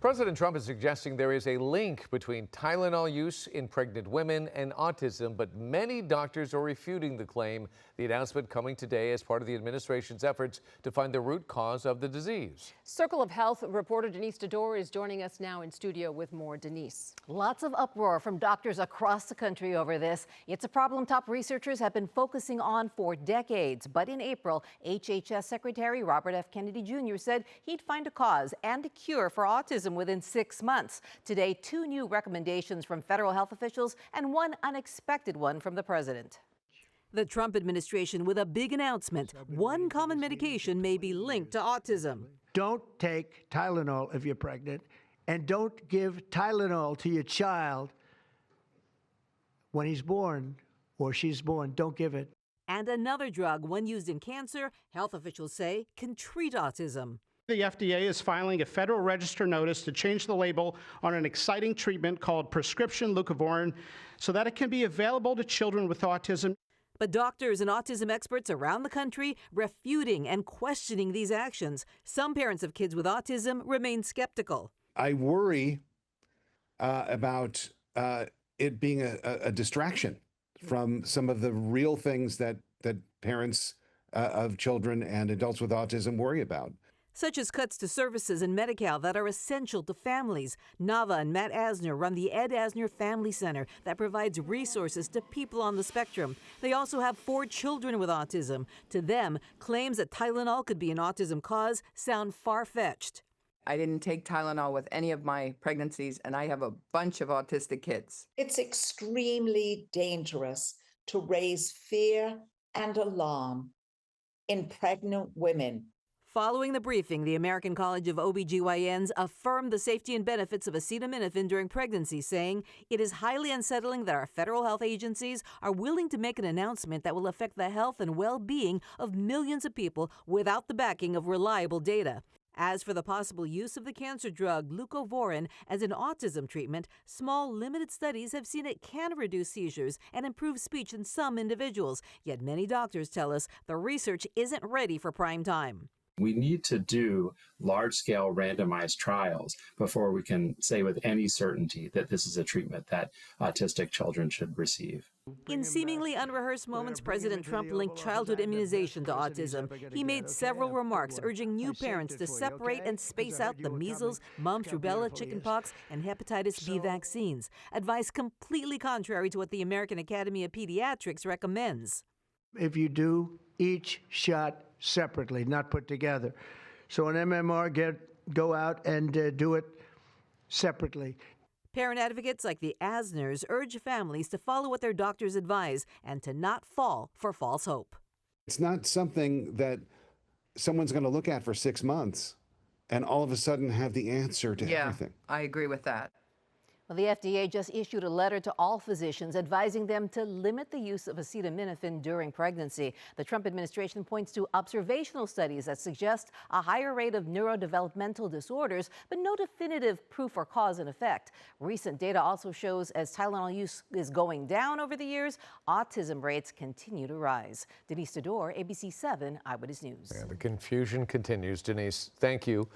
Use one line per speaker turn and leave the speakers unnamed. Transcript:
President Trump is suggesting there is a link between Tylenol use in pregnant women and autism, but many doctors are refuting the claim. The announcement coming today as part of the administration's efforts to find the root cause of the disease.
Circle of Health reporter Denise Dador is joining us now in studio with more. Denise.
Lots of uproar from doctors across the country over this. It's a problem top researchers have been focusing on for decades. But in April, HHS Secretary Robert F. Kennedy Jr. said he'd find a cause and a cure for autism within 6 months. Today, 2 new recommendations from federal health officials and one unexpected one from the president.
The Trump administration with a big announcement. One common medication may be linked to autism.
Don't take Tylenol if you're pregnant, and don't give Tylenol to your child when he's born or she's born. Don't give it.
And another drug, one used in cancer, health officials say can treat autism.
The FDA is filing a Federal Register notice to change the label on an exciting treatment called prescription leucovorin so that it can be available to children with autism.
But doctors and autism experts around the country refuting and questioning these actions. Some parents of kids with autism remain skeptical.
I worry about it being a distraction from some of the real things that parents of children and adults with autism worry about.
Such as cuts to services in Medi-Cal that are essential to families. Nava and Matt Asner run the Ed Asner Family Center that provides resources to people on the spectrum. They also have 4 children with autism. To them, claims that Tylenol could be an autism cause sound far-fetched.
I didn't take Tylenol with any of my pregnancies, and I have a bunch of autistic kids.
It's extremely dangerous to raise fear and alarm in pregnant women.
Following the briefing, the American College of OBGYNs affirmed the safety and benefits of acetaminophen during pregnancy, saying it is highly unsettling that our federal health agencies are willing to make an announcement that will affect the health and well-being of millions of people without the backing of reliable data. As for the possible use of the cancer drug leucovorin as an autism treatment, small, limited studies have seen it can reduce seizures and improve speech in some individuals. Yet many doctors tell us the research isn't ready for prime time.
We need to do large-scale randomized trials before we can say with any certainty that this is a treatment that autistic children should receive.
In seemingly unrehearsed moments, President Trump linked childhood immunization to autism. He made several remarks urging new parents to separate and space out the measles, mumps, rubella, chickenpox, and hepatitis B vaccines, advice completely contrary to what the American Academy of Pediatrics recommends.
If you do each shot separately, not put together. So an MMR, go out and do it separately.
Parent advocates like the Asners urge families to follow what their doctors advise and to not fall for false hope.
It's not something that someone's going to look at for 6 months and all of a sudden have the answer to everything.
I agree with that.
Well, the FDA just issued a letter to all physicians advising them to limit the use of acetaminophen during pregnancy. The Trump administration points to observational studies that suggest a higher rate of neurodevelopmental disorders, but no definitive proof or cause and effect. Recent data also shows as Tylenol use is going down over the years, autism rates continue to rise. Denise Dador, ABC 7 Eyewitness News.
Yeah, the confusion continues. Denise, thank you.